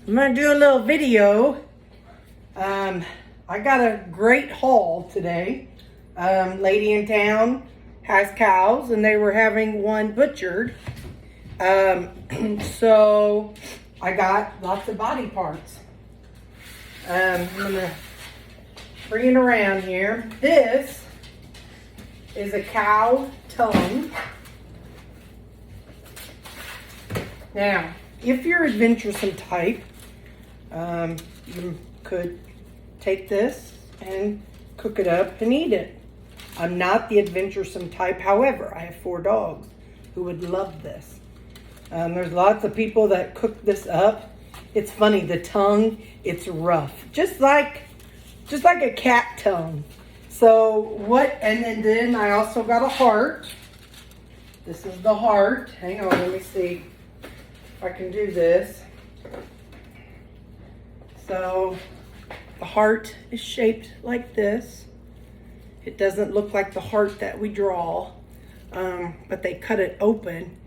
I'm gonna do a little video. I got a great haul today. Lady in town has cows and they were having one butchered. So I got lots of body parts. I'm gonna bring it around here. This is a cow tongue. Now, if you're adventuresome type, you could take this and cook it up and eat it. I'm not the adventuresome type. However, I have 4 dogs who would love this. There's lots of people that cook this up. It's funny, the tongue, it's rough. Just like a cat tongue. So and then I also got a heart. This is the heart. Hang on, let me see if I can do this. So the heart is shaped like this. It doesn't look like the heart that we draw, but they cut it open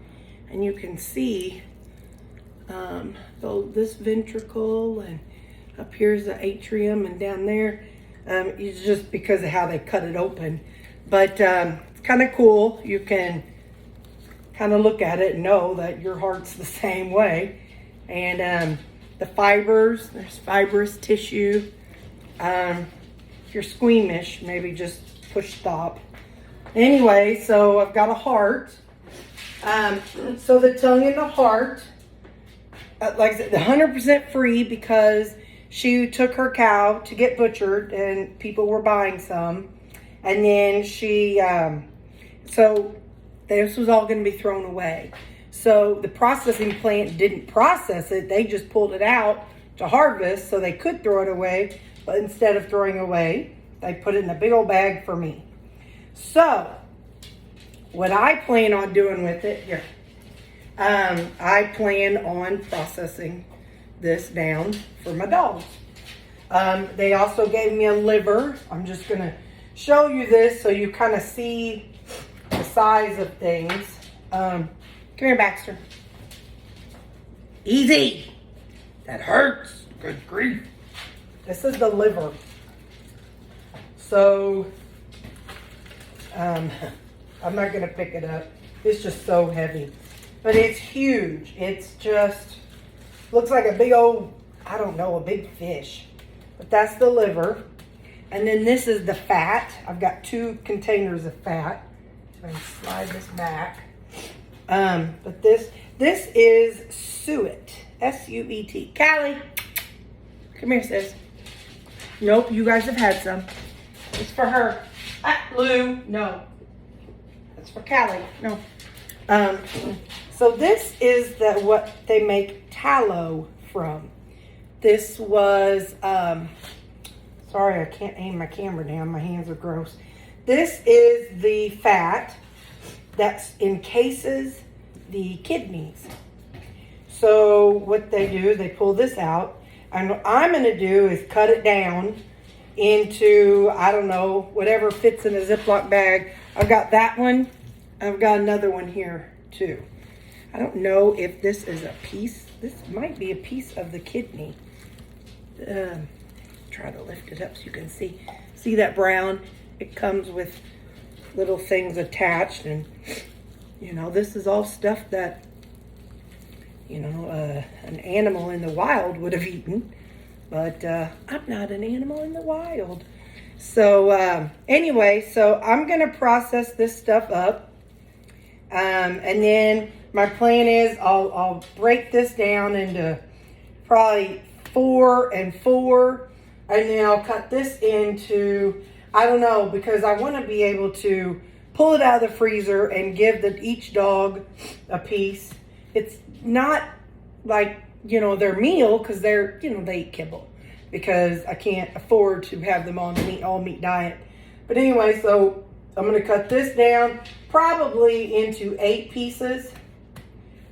and you can see this ventricle, and up here's the atrium, and down there it's just because of how they cut it open. But it's kind of cool. You can kind of look at it and know that your heart's the same way. And the fibers, there's fibrous tissue. If you're squeamish, maybe just push stop. Anyway, so I've got a heart. So the tongue and the heart, like I said, 100% free because she took her cow to get butchered and people were buying some. And then so this was all going to be thrown away. So the processing plant didn't process it. They just pulled it out to harvest so they could throw it away. But instead of throwing away, they put it in a big old bag for me. So what I plan on doing with it, here, I plan on processing this down for my dogs. They also gave me a liver. I'm just going to show you this so you kind of see the size of things. Come here, Baxter. Easy. That hurts. Good grief. This is the liver. So, I'm not going to pick it up. It's just so heavy. But it's huge. It's just, looks like a big old, I don't know, a big fish. But that's the liver. And then this is the fat. I've got 2 containers of fat. So I can slide this back. But this is suet. S-U-E-T. Callie, come here, sis. Nope, you guys have had some. It's for her. Lou, no. That's for Callie. No. So this is what they make tallow from. This was, sorry, I can't aim my camera down. My hands are gross. This is the fat that encases the kidneys. So what they do is they pull this out. And what I'm going to do is cut it down into, I don't know, whatever fits in a Ziploc bag. I've got that one. I've got another one here too. I don't know if this is a piece. This might be a piece of the kidney. Try to lift it up so you can see. See that brown? It comes with little things attached, and you know, this is all stuff that, you know, an animal in the wild would have eaten. But I'm not an animal in the wild. So anyway, so I'm going to process this stuff up. And then my plan is I'll break this down into probably 4 and 4. And then I'll cut this into, I don't know, because I want to be able to pull it out of the freezer and give each dog a piece. It's not like, you know, their meal, because they're, you know, they eat kibble, because I can't afford to have them on the all meat diet. But anyway, so I'm going to cut this down probably into 8 pieces.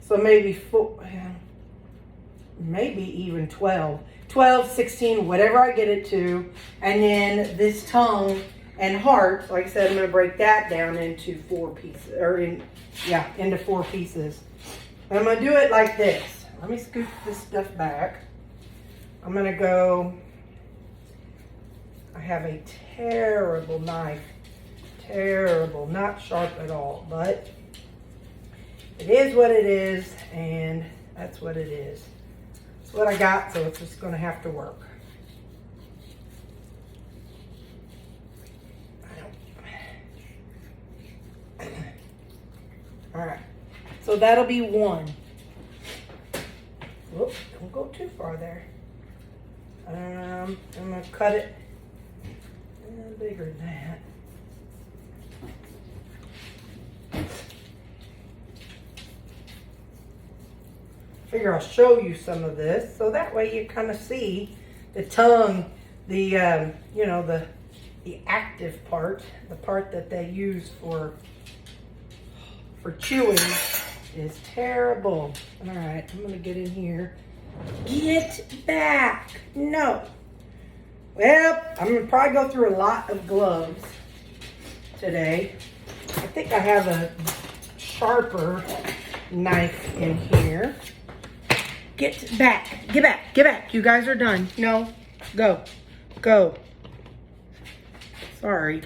So maybe 4, maybe even 12, 16, whatever I get it to. And then this tongue and heart, like I said, I'm going to break that down into 4 pieces, or into 4 pieces. And I'm going to do it like this. Let me scoop this stuff back. I'm gonna go, I have a terrible knife. Terrible, not sharp at all, but it is what it is, and that's what it is. It's what I got, so it's just gonna have to work. All right, so that'll be one. Whoops, don't go too far there. I'm gonna cut it bigger than that. Figure I'll show you some of this so that way you kind of see the tongue, the you know, the active part, the part that they use for chewing is terrible. All right, I'm gonna get in here. Get back. No. Well, I'm gonna probably go through a lot of gloves today. I think I have a sharper knife in here. Get back. Get back. Get back. You guys are done. No. Go. Go. Sorry.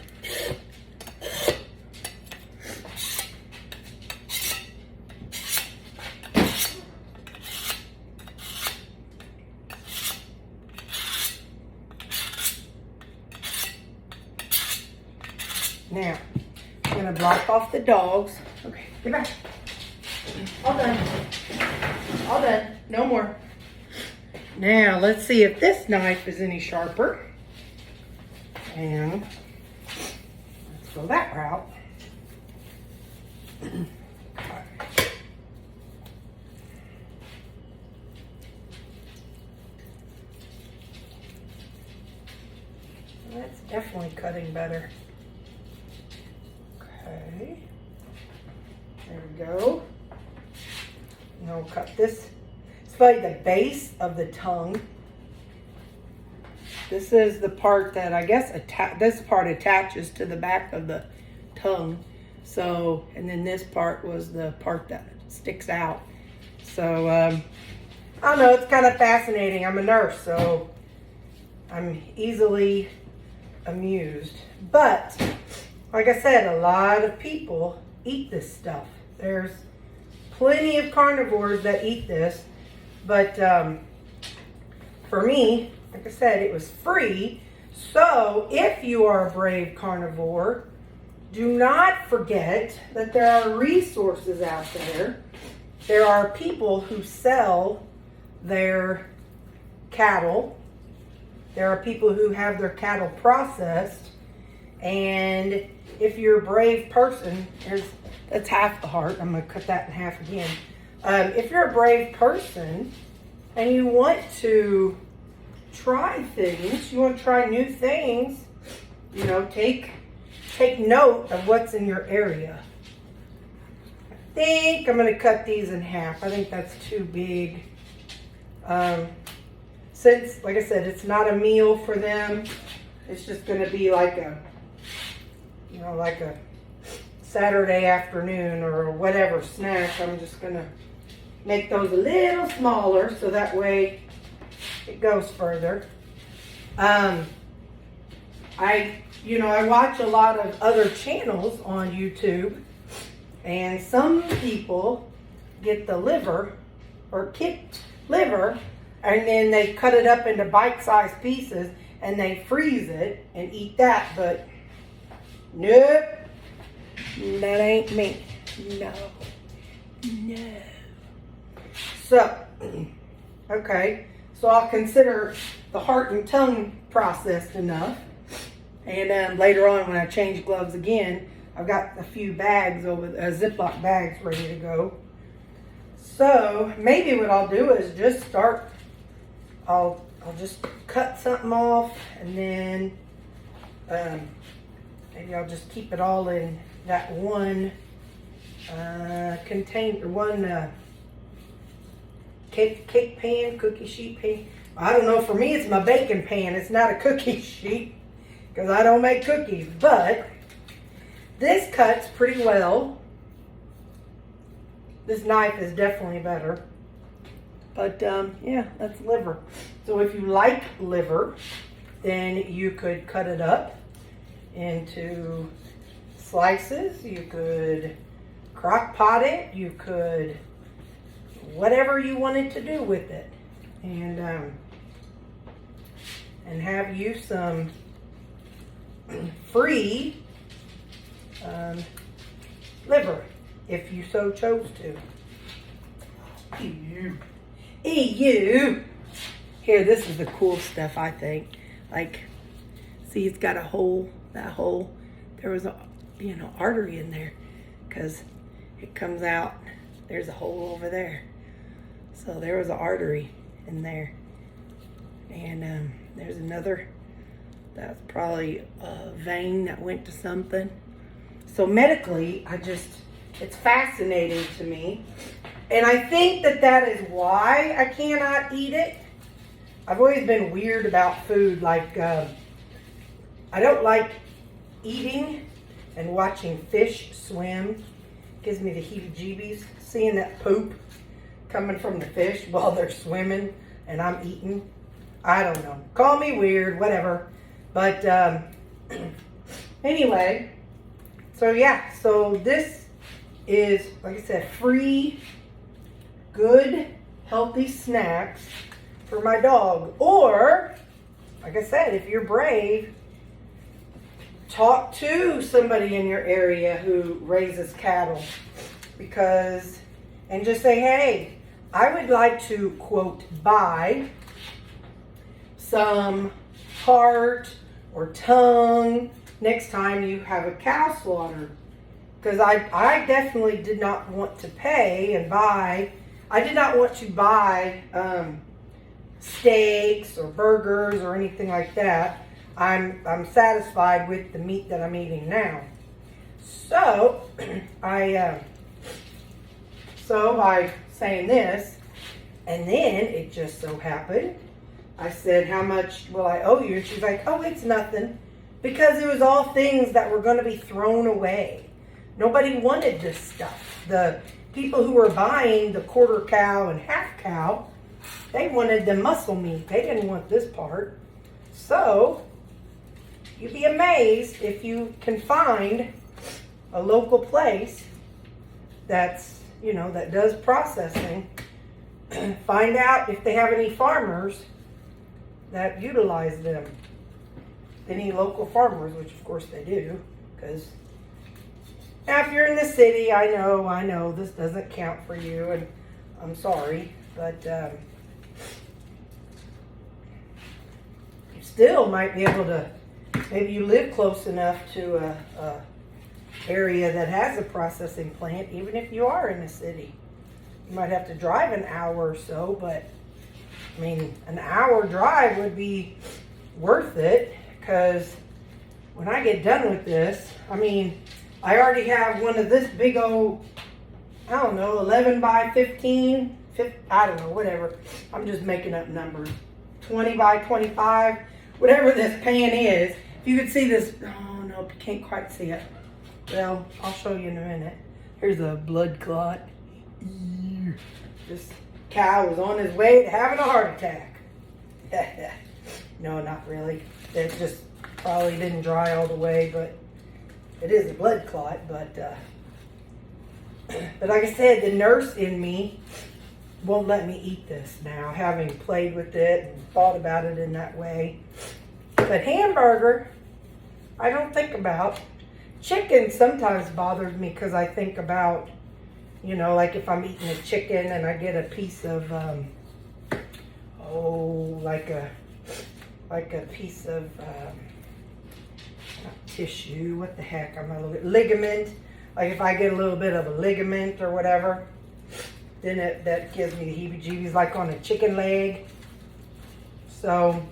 Now, I'm going to block off the dogs. Okay, get back. All done. All done. No more. Now, let's see if this knife is any sharper. And let's go that route. That's definitely cutting better. Okay, there we go. Now we'll cut this. It's like the base of the tongue. This is the part that I guess this part attaches to the back of the tongue. So, and then this part was the part that sticks out. So, I don't know, it's kind of fascinating. I'm a nurse, so I'm easily amused. But like I said, a lot of people eat this stuff. There's plenty of carnivores that eat this, but for me, like I said, it was free. So if you are a brave carnivore, do not forget that there are resources out there. There are people who sell their cattle. There are people who have their cattle processed. And if you're a brave person, that's half the heart. I'm going to cut that in half again. If you're a brave person and you want to try things, you want to try new things, you know, take note of what's in your area. I think I'm going to cut these in half. I think that's too big. Since, like I said, it's not a meal for them, it's just going to be like a, you know, like a Saturday afternoon or whatever snack. I'm just going to make those a little smaller so that way it goes further. I watch a lot of other channels on YouTube, and some people get the liver or kicked liver, and then they cut it up into bite-sized pieces and they freeze it and eat that. But nope, that ain't me. No. So, okay, so I'll consider the heart and tongue processed enough. And later on, when I change gloves again, I've got a few bags Ziploc bags ready to go. So maybe what I'll do is just start. I'll just cut something off, and then maybe I'll just keep it all in that one container, one cake pan, cookie sheet pan. I don't know. For me, it's my baking pan. It's not a cookie sheet because I don't make cookies. But this cuts pretty well. This knife is definitely better. But yeah, that's liver. So if you like liver, then you could cut it up into slices. You could crock pot it. You could whatever you wanted to do with it, and have you some free liver if you so chose to. Ew. Here, this is the cool stuff, I think. Like, see, it's got a hole. That hole, there was a, artery in there, because it comes out. There's a hole over there. So there was an artery in there. And there's another. That's probably a vein that went to something. So medically, it's fascinating to me. And I think that is why I cannot eat it. I've always been weird about food. Like, I don't like eating and watching fish swim. Gives me the heebie-jeebies. Seeing that poop coming from the fish while they're swimming and I'm eating. I don't know. Call me weird, whatever. But anyway, so this is, like I said, free, good, healthy snacks for my dog. Or, like I said, if you're brave, talk to somebody in your area who raises cattle, and just say, hey, I would like to, quote, buy some heart or tongue next time you have a cow slaughter. Because I definitely did not want to pay and buy. I did not want to buy steaks or burgers or anything like that. I'm satisfied with the meat that I'm eating now. So by saying this, and then it just so happened, I said, how much will I owe you? And she's like, oh, it's nothing. Because it was all things that were going to be thrown away. Nobody wanted this stuff. The people who were buying the quarter cow and half cow, they wanted the muscle meat. They didn't want this part. So, you'd be amazed if you can find a local place that's, that does processing. Find out if they have any farmers that utilize them. Any local farmers, which of course they do, because now if you're in the city, I know this doesn't count for you, and I'm sorry, but you still might be able to, maybe you live close enough to a area that has a processing plant, even if you are in the city. You might have to drive an hour or so, but I mean, an hour drive would be worth it, because when I get done with this, I mean, I already have one of this big old, 11 by 15, I don't know, whatever. I'm just making up numbers. 20 by 25, whatever this pan is. If you could see this, oh no, you can't quite see it. Well, I'll show you in a minute. Here's a blood clot. This cow was on his way to having a heart attack. No, not really. It just probably didn't dry all the way, but it is a blood clot. But like I said, the nurse in me won't let me eat this now, having played with it and thought about it in that way. But hamburger, I don't think about. Chicken sometimes bothers me because I think about, like if I'm eating a chicken and I get a piece of, like a piece of not tissue, what the heck, ligament. Like if I get a little bit of a ligament or whatever, then that gives me the heebie-jeebies, like on a chicken leg. So,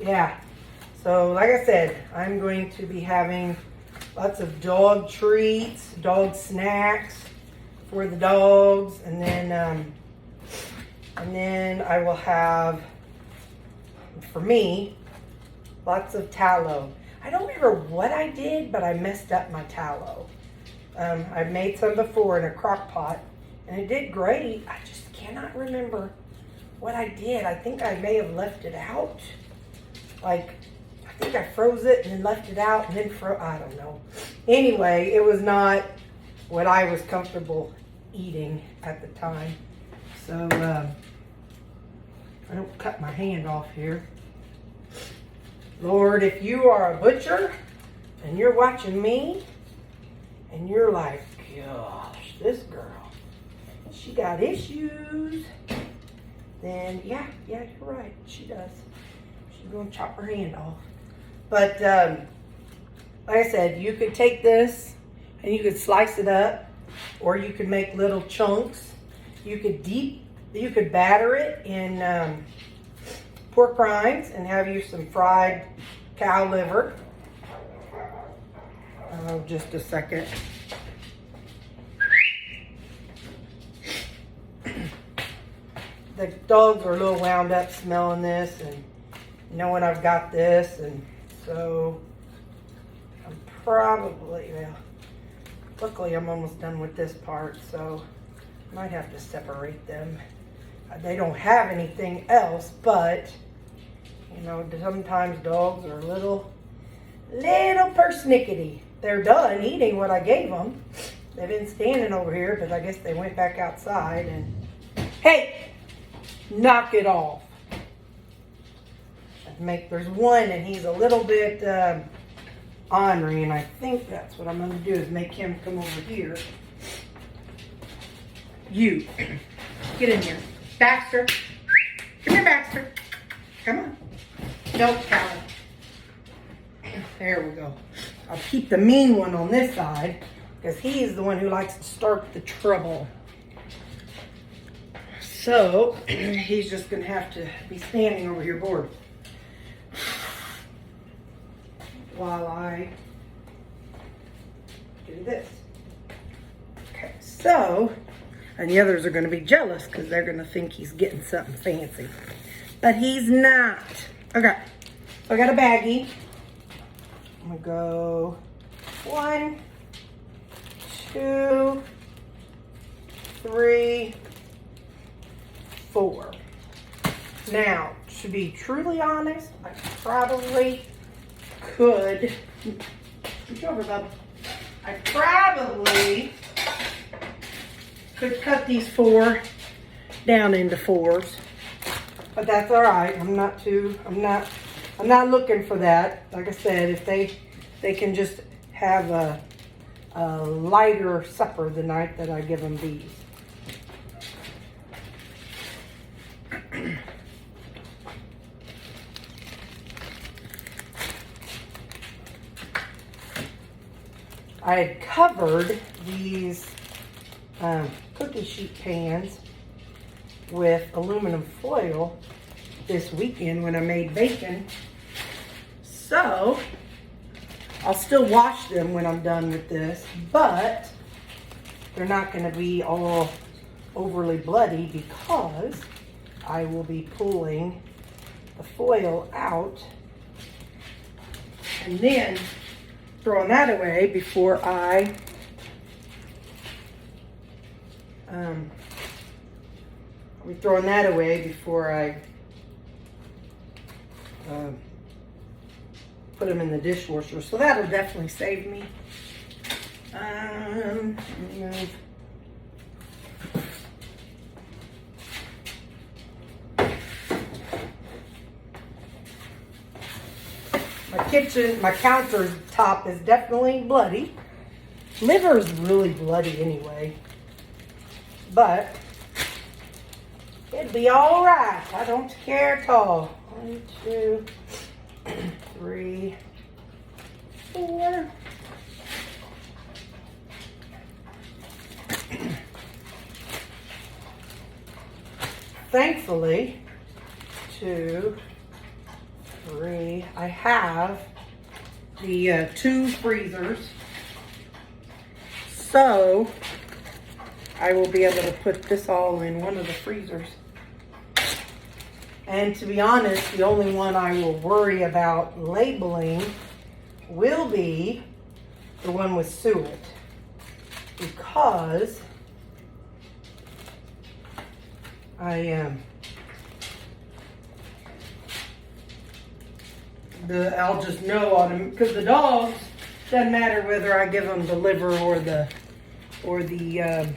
yeah. So, like I said, I'm going to be having lots of dog treats, dog snacks for the dogs, and then I will have, for me, lots of tallow. I don't remember what I did, but I messed up my tallow. I've made some before in a crock pot, And it did great. I just cannot remember what I did. I think I may have left it out. Like, I think I froze it and then left it out and then I don't know. Anyway, it was not what I was comfortable eating at the time. So, I don't cut my hand off here. Lord, if you are a butcher and you're watching me and you're like, gosh, this girl, she got issues, then yeah, you're right, she does. She's gonna chop her hand off. But like I said, you could take this and you could slice it up, or you could make little chunks. You could batter it in pork rinds and have you some fried cow liver. Oh, just a second. The dogs are a little wound up smelling this and knowing I've got this, and so I'm probably, well, luckily I'm almost done with this part, so I might have to separate them. They don't have anything else, but you know, sometimes dogs are a little persnickety. They're done eating what I gave them. They've been standing over here, but I guess they went back outside and, hey, knock it off. There's one and he's a little bit ornery, and I think that's what I'm going to do is make him come over here. You, get in here. Baxter, come here, Baxter. Come on. Nope, Callie. There we go. I'll keep the mean one on this side because he is the one who likes to start the trouble. So he's just going to have to be standing over here bored while I do this. Okay, so, and the others are going to be jealous because they're going to think he's getting something fancy. But he's not. Okay, so I got a baggie. I'm going to go 1, 2, 3, 4. Now, to be truly honest, I probably could, reach over, bub. I probably could cut these 4 down into 4s, but that's all right. I'm not looking for that. Like I said, if they can just have a lighter supper the night that I give them these. I had covered these cookie sheet pans with aluminum foil this weekend when I made bacon. So I'll still wash them when I'm done with this, but they're not going to be all overly bloody because I will be pulling the foil out and then throwing that away before I put them in the dishwasher. So that'll definitely save me. Move. My countertop is definitely bloody. Liver is really bloody anyway. But it'll be all right. I don't care at all. 1, 2, 3, 4. Thankfully, 2, 3. I have the 2 freezers, so I will be able to put this all in one of the freezers. And to be honest, the only one I will worry about labeling will be the one with suet, because I'll just know on them, because the dogs, doesn't matter whether I give them the liver or the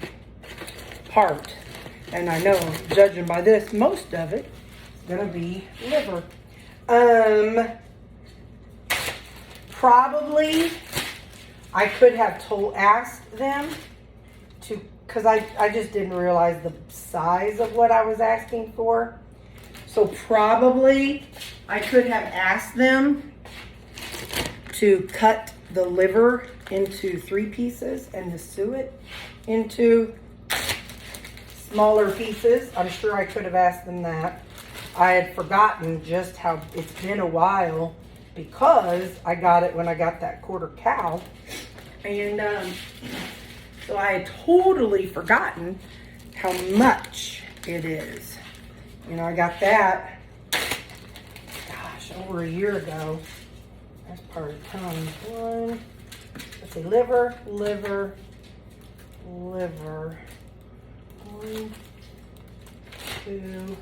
heart. And I know, judging by this, most of it is gonna be liver. Probably I could have asked them to, because I just didn't realize the size of what I was asking for. So probably I could have asked them to cut the liver into 3 pieces and the suet into smaller pieces. I'm sure I could have asked them that. I had forgotten just how it's been a while because I got it when I got that quarter cow. And so I had totally forgotten how much it is. You know, I got that, gosh, over a year ago. That's part of the tongue. Let's see, liver. 1, 2,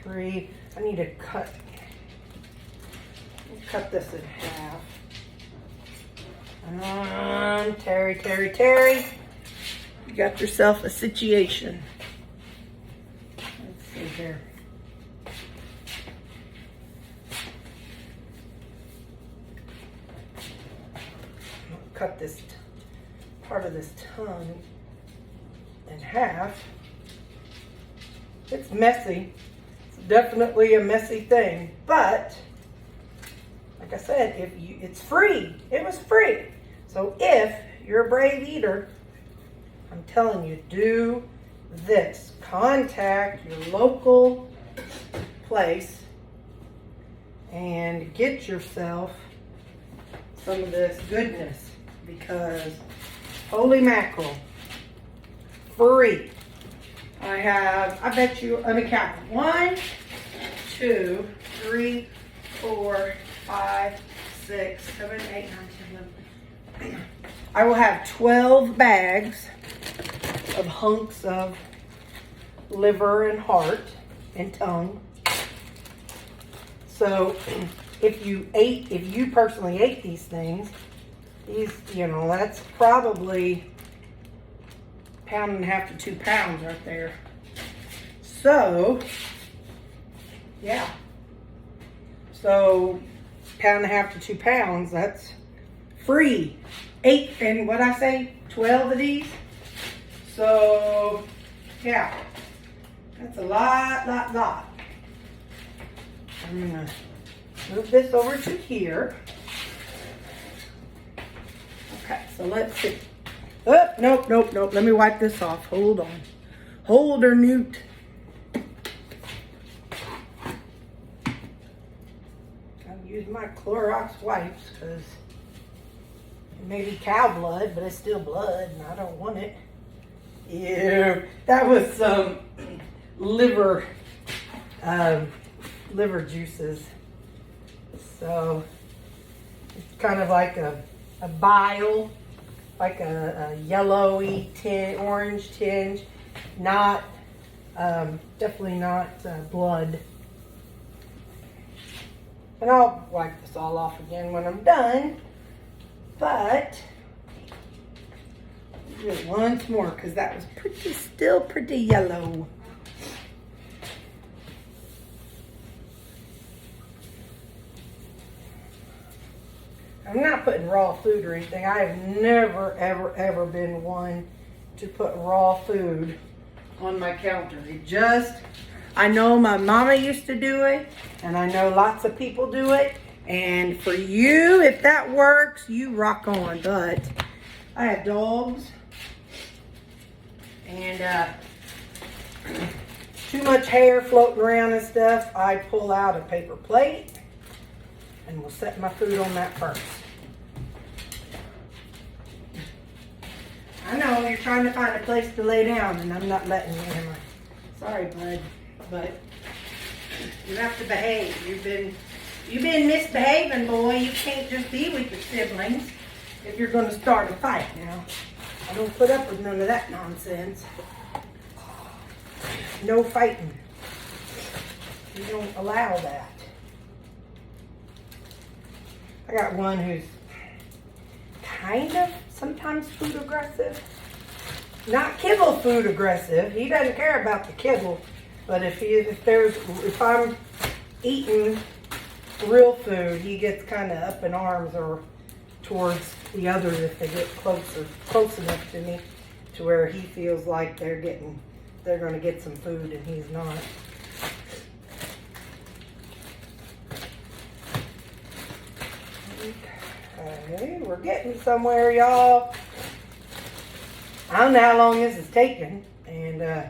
3. I need to cut this in half. Terry. You got yourself a situation. Let's see here. Cut this part of this tongue in half. It's messy. It's definitely a messy thing, but like I said, it's free. It was free. So if you're a brave eater, I'm telling you, do this. Contact your local place and get yourself some of this goodness, because holy mackerel, free. I bet you, let me count. 1, 2, 3, 4, 5, 6, 7, 8, 9, 10, 11. I will have 12 bags of hunks of liver and heart and tongue. So if you personally ate these things, that's probably 1.5 to 2 pounds right there. So, yeah. So 1.5 to 2 pounds, that's free. 8, and what I say, 12 of these. So, yeah, that's a lot. I'm gonna move this over to here. Okay, so let's see. Oh, nope. Let me wipe this off. Hold on. Hold her, Newt. I'll use my Clorox wipes because it may be cow blood, but it's still blood, and I don't want it. Ew. That was some liver juices. So it's kind of like a bile, like a yellowy orange tinge, not definitely not blood. And I'll wipe this all off again when I'm done, but do it once more because that was still pretty yellow. I'm not putting raw food or anything. I have never, ever been one to put raw food on my counter. I know my mama used to do it, and I know lots of people do it. And for you, if that works, you rock on. But I have dogs, and too much hair floating around and stuff. I pull out a paper plate and we'll set my food on that first. I know you're trying to find a place to lay down, and I'm not letting you, am I? Sorry, bud, but you have to behave. You've been misbehaving, boy. You can't just be with your siblings if you're going to start a fight now. I don't put up with none of that nonsense. No fighting. We don't allow that. I got one who's kind of sometimes food aggressive. Not kibble food aggressive. He doesn't care about the kibble. But if I'm eating real food, he gets kind of up in arms or towards the others if they get close enough to me to where he feels like they're going to get some food and he's not. Okay, we're getting somewhere, y'all. I don't know how long this is taking, and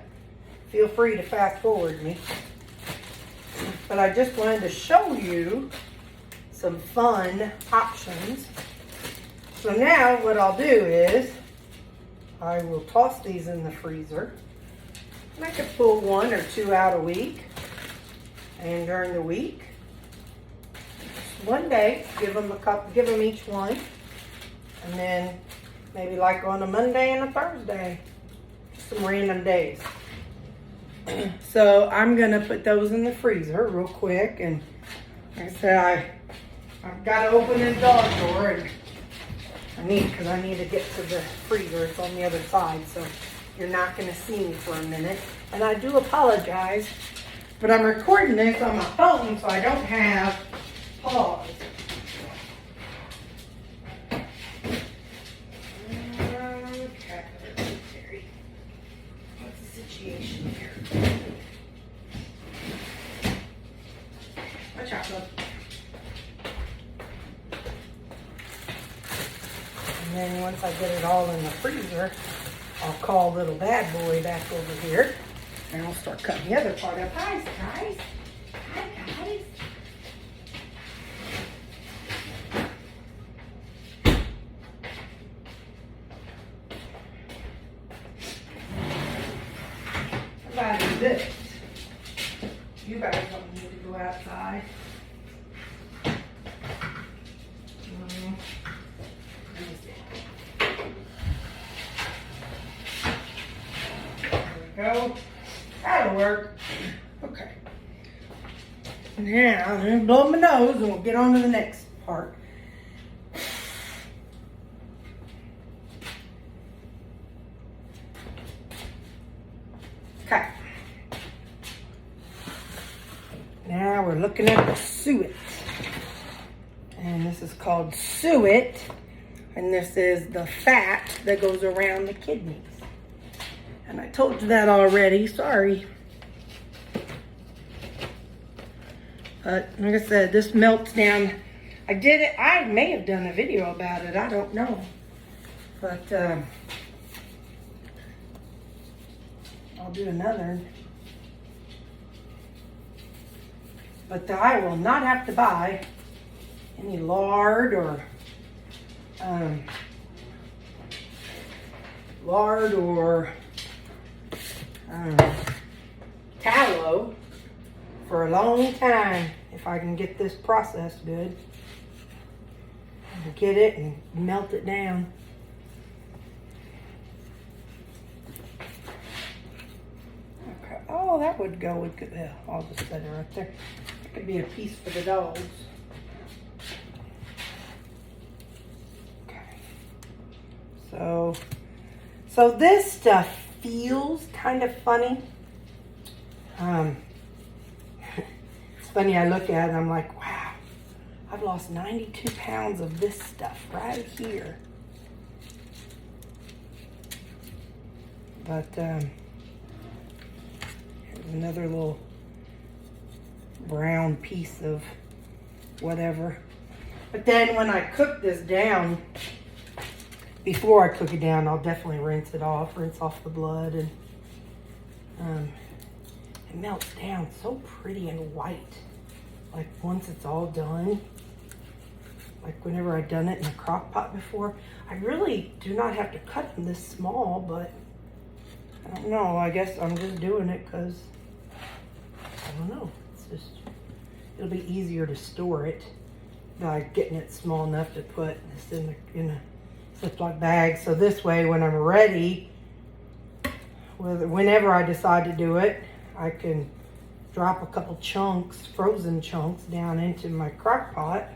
feel free to fast forward me. But I just wanted to show you some fun options. So now what I'll do is I will toss these in the freezer. And I could pull 1 or 2 out a week. And during the week, one day, give them each one. And then maybe like on a Monday and a Thursday. Some random days. So I'm going to put those in the freezer real quick. And like I said, I've got to open this dog door. And because I need to get to the freezer. It's on the other side. So you're not going to see me for a minute. And I do apologize. But I'm recording this on my phone so I don't have pause. Okay. What's the situation here? Watch out, bud. And then once I get it all in the freezer, I'll call little bad boy back over here. And I'll start cutting the other part up. Hi, guys. Hi, guys. How about this? You guys don't need to go outside. Let me see. There we go. That'll work. Okay. Now, I'm going to blow my nose and we'll get on to the next part. Okay. Now we're looking at the suet. And this is called suet. And this is the fat that goes around the kidneys. And I told you that already, sorry. But like I said, this melts down. I may have done a video about it, I don't know. But I'll do another. But I will not have to buy any lard or tallow for a long time if I can get this processed good. Get it and melt it down. Okay. Oh, that would go with good. Yeah, I'll just set it right there. It could be a piece for the dogs. Okay. So this stuff feels kind of funny. It's funny, I look at it and I'm like, wow, I've lost 92 pounds of this stuff right here. But here's another little brown piece of whatever. But then when I cook this down, before I cook it down, I'll definitely rinse off the blood, and it melts down so pretty and white. Like once it's all done, like whenever I've done it in a crock pot before, I really do not have to cut them this small, but I don't know, I guess I'm just doing it because, I don't know, it'll be easier to store it by getting it small enough to put this in a Ziploc bag. So this way, when I'm ready, whenever I decide to do it, I can drop a couple chunks, frozen chunks, down into my crock pot.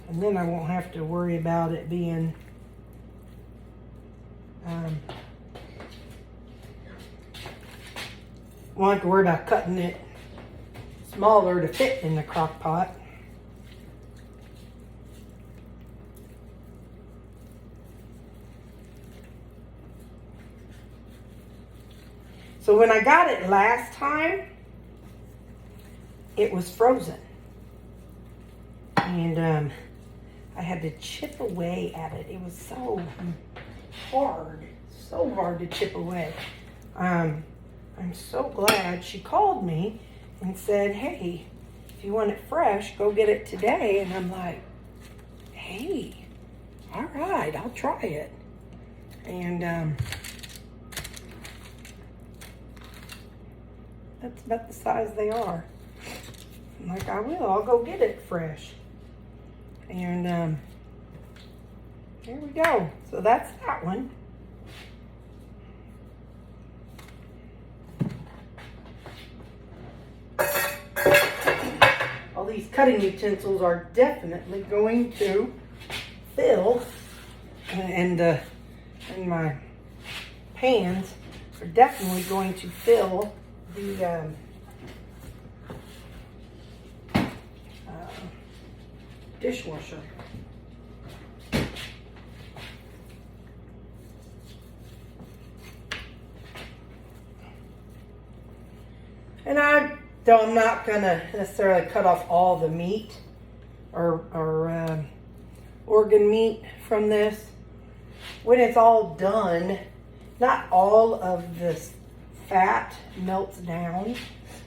And then I won't have to worry about it being won't have to worry about cutting it smaller to fit in the crock pot. So when I got it last time, it was frozen. And I had to chip away at it. It was so hard to chip away. I'm so glad she called me and said, hey, if you want it fresh, go get it today. And I'm like, hey, all right, I'll try it. And that's about the size they are. I'm like, I will, I'll go get it fresh. And here we go. So that's that one. All these cutting utensils are definitely going to fill, and my pans are definitely going to fill the dishwasher. And I'm not gonna necessarily cut off all the meat or organ meat from this. When it's all done, not all of this fat melts down.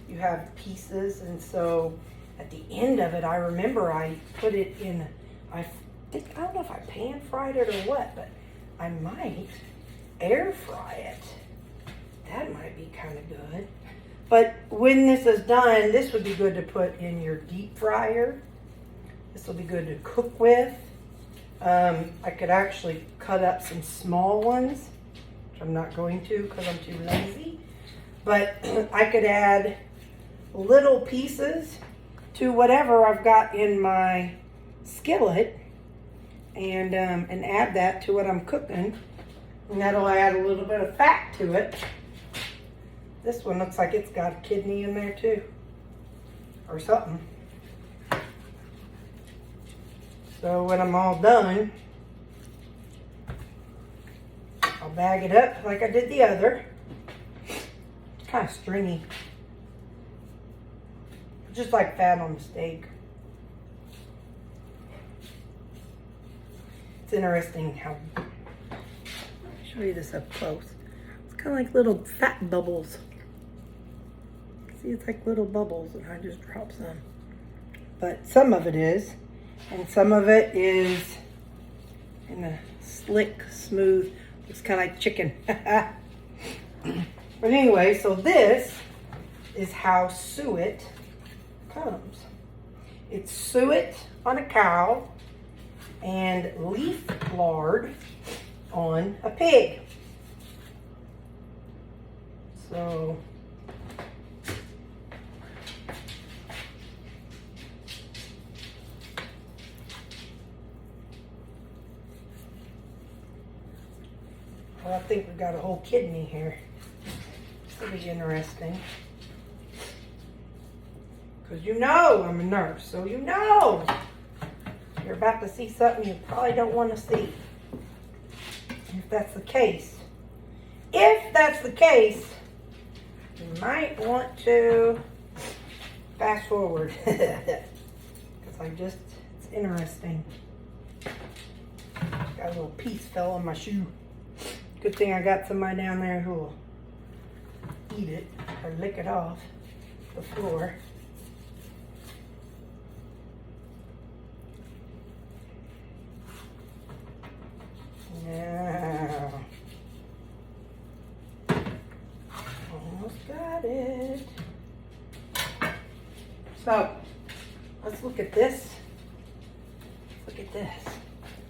You have pieces, and so at the end of it, I remember I put it in, I don't know if I pan fried it or what, but I might air fry it. That might be kind of good. But when this is done, this would be good to put in your deep fryer. This will be good to cook with. I could actually cut up some small ones, which I'm not going to because I'm too lazy. But I could add little pieces to whatever I've got in my skillet and add that to what I'm cooking. And that'll add a little bit of fat to it. This one looks like it's got a kidney in there too, or something. So when I'm all done, I'll bag it up like I did the other. It's kind of stringy. Just like fat on the steak. It's interesting how, I'll show you this up close. It's kind of like little fat bubbles. See, it's like little bubbles, and I just drop some. But some of it is, and some of it is in a slick, smooth, looks kind of like chicken. But anyway, so this is how suet comes. It's suet on a cow and leaf lard on a pig. So well, I think we've got a whole kidney here. This will be interesting. Because you know I'm a nurse, so you know you're about to see something you probably don't want to see. If that's the case. If that's the case, you might want to fast forward. Because it's interesting. Got a little piece fell on my shoe. Good thing I got somebody down there who will eat it or lick it off the floor. Now, almost got it. So, let's look at this. Look at this.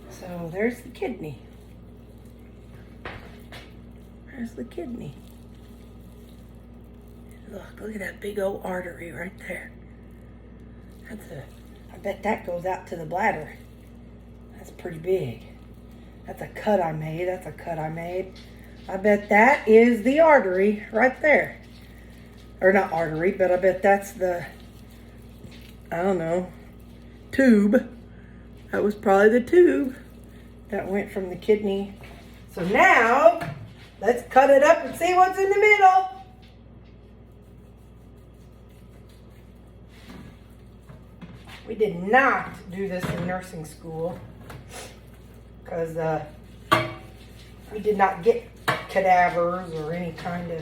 So, there's the kidney. There's the kidney. Look at that big old artery right there. I bet that goes out to the bladder. That's pretty big. That's a cut I made. That's a cut I made. I bet that is the artery right there. Or not artery, but I bet that's the, I don't know, tube. That was probably the tube that went from the kidney. So now, let's cut it up and see what's in the middle. We did not do this in nursing school because we did not get cadavers or any kind of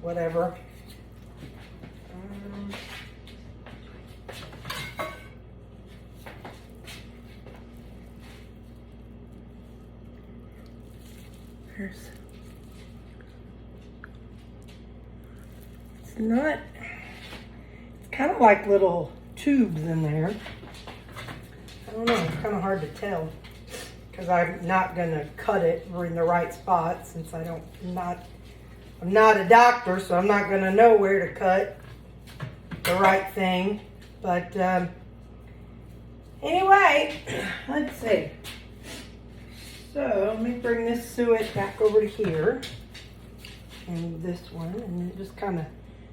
whatever. It's not, it's kind of like little tubes in there. I don't know, it's kind of hard to tell because I'm not going to cut it in the right spot since I'm not a doctor, so I'm not going to know where to cut the right thing. But anyway, let's see. So let me bring this suet back over to here and this one, and just kind of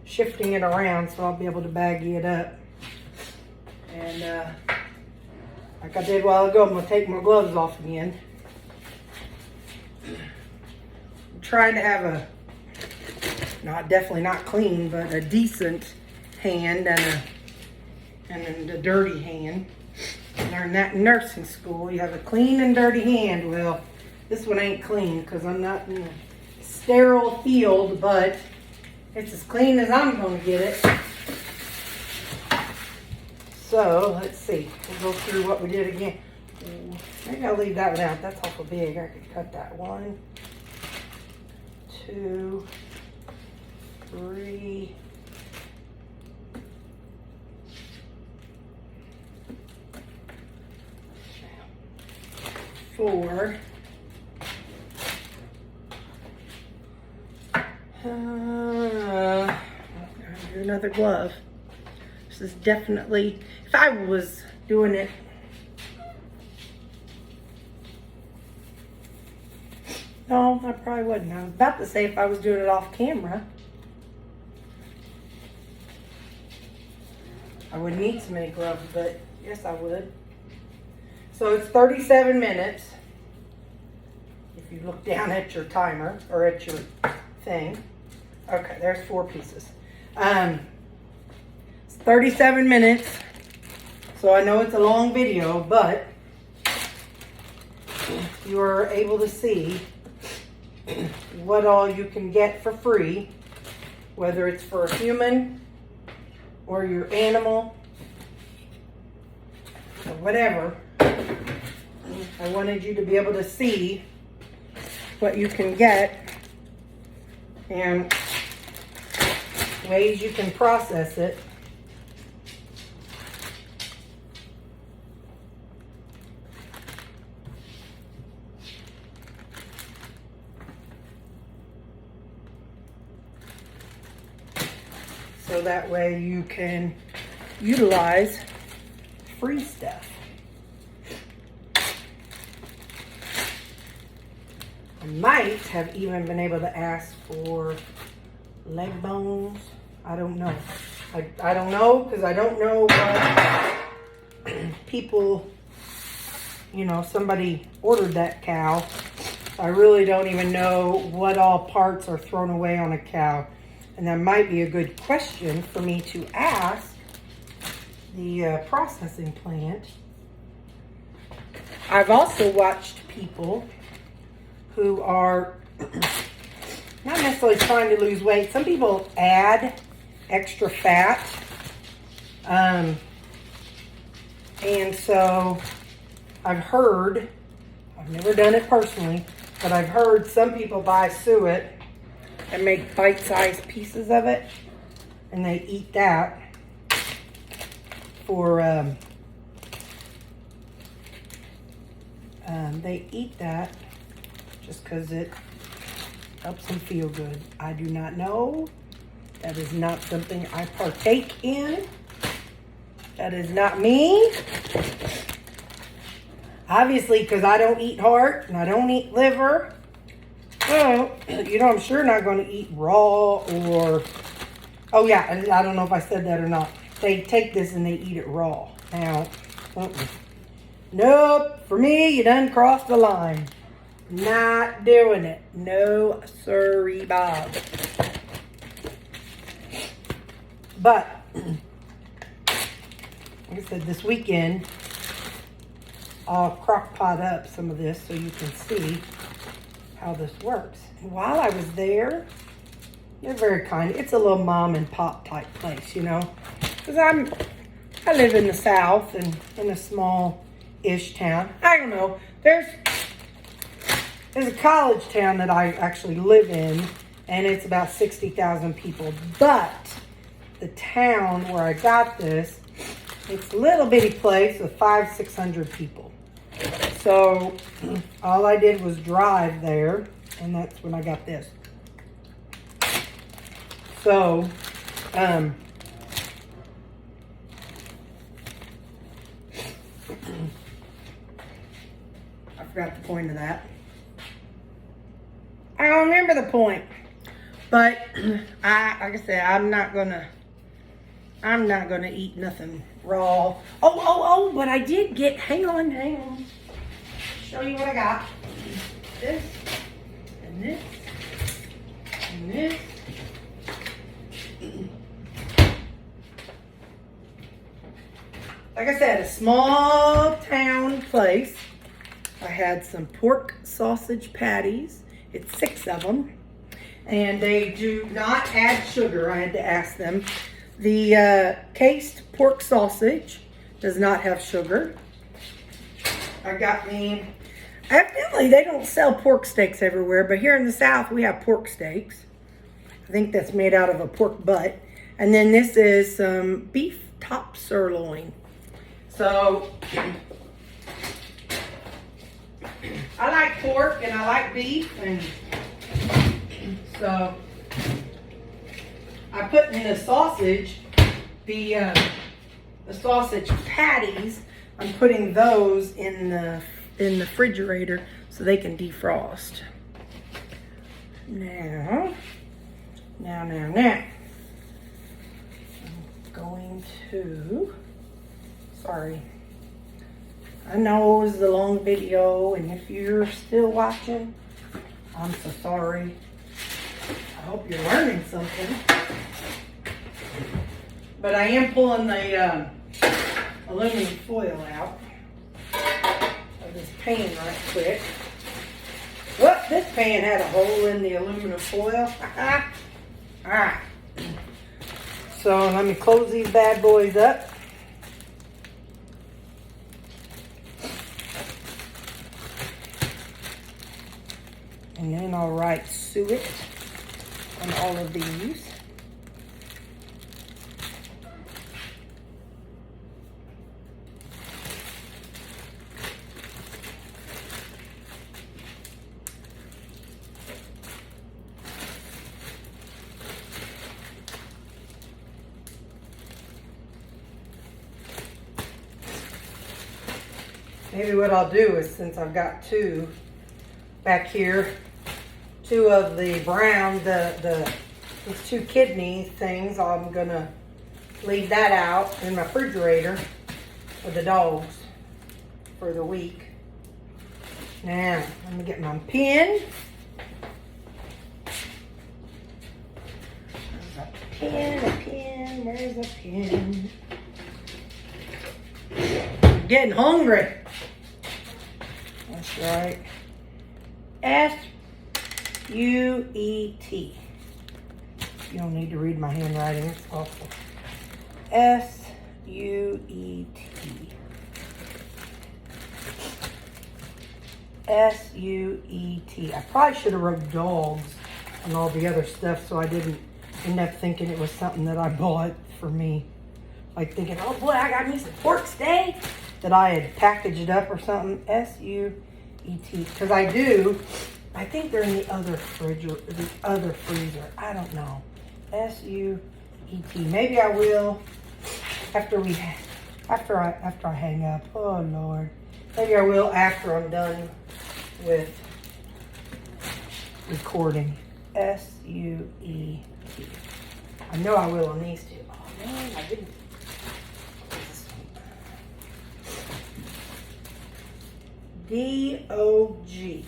shifting it around so I'll be able to baggie it up. And like I did a while ago, I'm going to take my gloves off again. I'm trying to have definitely not clean, but a decent hand and a dirty hand. Learned that in nursing school. You have a clean and dirty hand. Well, this one ain't clean because I'm not in a sterile field, but it's as clean as I'm going to get it. So, let's see. We'll go through what we did again. Maybe I'll leave that one out. That's awful big. I could cut that. 1, 2, 3. 4. Do another glove. This is definitely, if I was doing it, no, I probably wouldn't. I was about to say if I was doing it off camera, I wouldn't need so many gloves, but yes, I would. So it's 37 minutes. If you look down at your timer or at your thing. Okay, there's 4 pieces. It's 37 minutes. So I know it's a long video, but you are able to see what all you can get for free, whether it's for a human or your animal or whatever. I wanted you to be able to see what you can get and ways you can process it. So that way you can utilize free stuff. I might have even been able to ask for leg bones. I don't know. I don't know because I don't know what people, you know, somebody ordered that cow. I really don't even know what all parts are thrown away on a cow. And that might be a good question for me to ask the processing plant. I've also watched people who are not necessarily trying to lose weight. Some people add extra fat. And so I've heard, I've never done it personally, but I've heard some people buy suet and make bite-sized pieces of it, and they eat that for, they eat that just because it helps them feel good. I do not know That is not something I partake in. That is not me. Obviously, because I don't eat heart and I don't eat liver. Well, you know, I'm sure not going to eat raw or... Oh, yeah, I don't know if I said that or not. They take this and they eat it raw. Now, nope. For me, you done crossed the line. Not doing it. No, sorry, Bob. But, like I said, this weekend, I'll crock pot up some of this so you can see how this works. And while I was there, they're very kind. It's a little mom and pop type place, you know, because I live in the South and in a small-ish town. I don't know. There's a college town that I actually live in, and it's about 60,000 people. But the town where I got this, it's a little bitty place with 500-600 people. So all I did was drive there, and that's when I got this. So, I forgot the point of that. I don't remember the point. But like I said, I'm not gonna eat nothing raw. Oh, but I did get, hang on. Show you what I got. This, and this, and this. Like I said, a small town place. I had some pork sausage patties. It's 6 of them. And they do not add sugar. I had to ask them. The cased pork sausage does not have sugar. Evidently they don't sell pork steaks everywhere, but here in the South we have pork steaks. I think that's made out of a pork butt. And then this is some beef top sirloin. So, I like pork and I like beef, and so I put in the sausage, the sausage patties. I'm putting those in the refrigerator so they can defrost. Now. I'm going to. Sorry. I know it was a long video, and if you're still watching, I'm so sorry. I hope you're learning something. But I am pulling the aluminum foil out of this pan right quick. Well, this pan had a hole in the aluminum foil. Alright. So let me close these bad boys up. And then I'll write suet on all of these. Maybe what I'll do is, since I've got two back here, two of the brown, these 2 kidney things, I'm gonna leave that out in my refrigerator for the dogs for the week. Now, let me get my pen. There's a pen, where's a pen? I'm getting hungry. That's right. S-U-E-T. You don't need to read my handwriting. It's awful. S-U-E-T. S-U-E-T. I probably should have wrote dogs and all the other stuff so I didn't end up thinking it was something that I bought for me. Like thinking, oh boy, I got me some pork steak, that I had packaged up or something. S-U-E-T. Because I think they're in the other freezer. I don't know. S-U-E-T. Maybe I will after I hang up. Oh Lord. Maybe I will after I'm done with recording. S-U-E-T. I know I will on these two. Oh man, I didn't. D-O-G.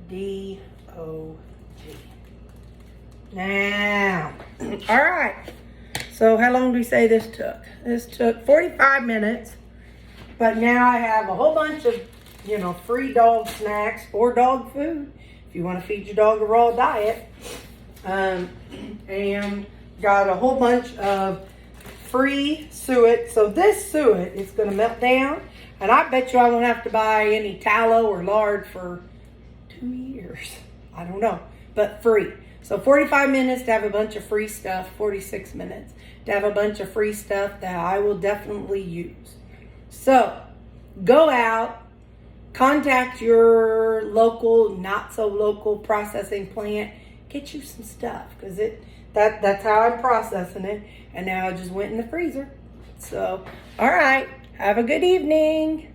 D-O-G. Now, all right. So how long do we say this took? This took 45 minutes. But now I have a whole bunch of, free dog snacks or dog food if you want to feed your dog a raw diet. And got a whole bunch of free suet. So this suet is going to melt down. And I bet you I won't have to buy any tallow or lard for 2 years. I don't know. But free. So 45 minutes to have a bunch of free stuff. 46 minutes to have a bunch of free stuff that I will definitely use. So go out. Contact your local, not so local processing plant. Get you some stuff because that's how I'm processing it. And now I just went in the freezer. So, all right. Have a good evening.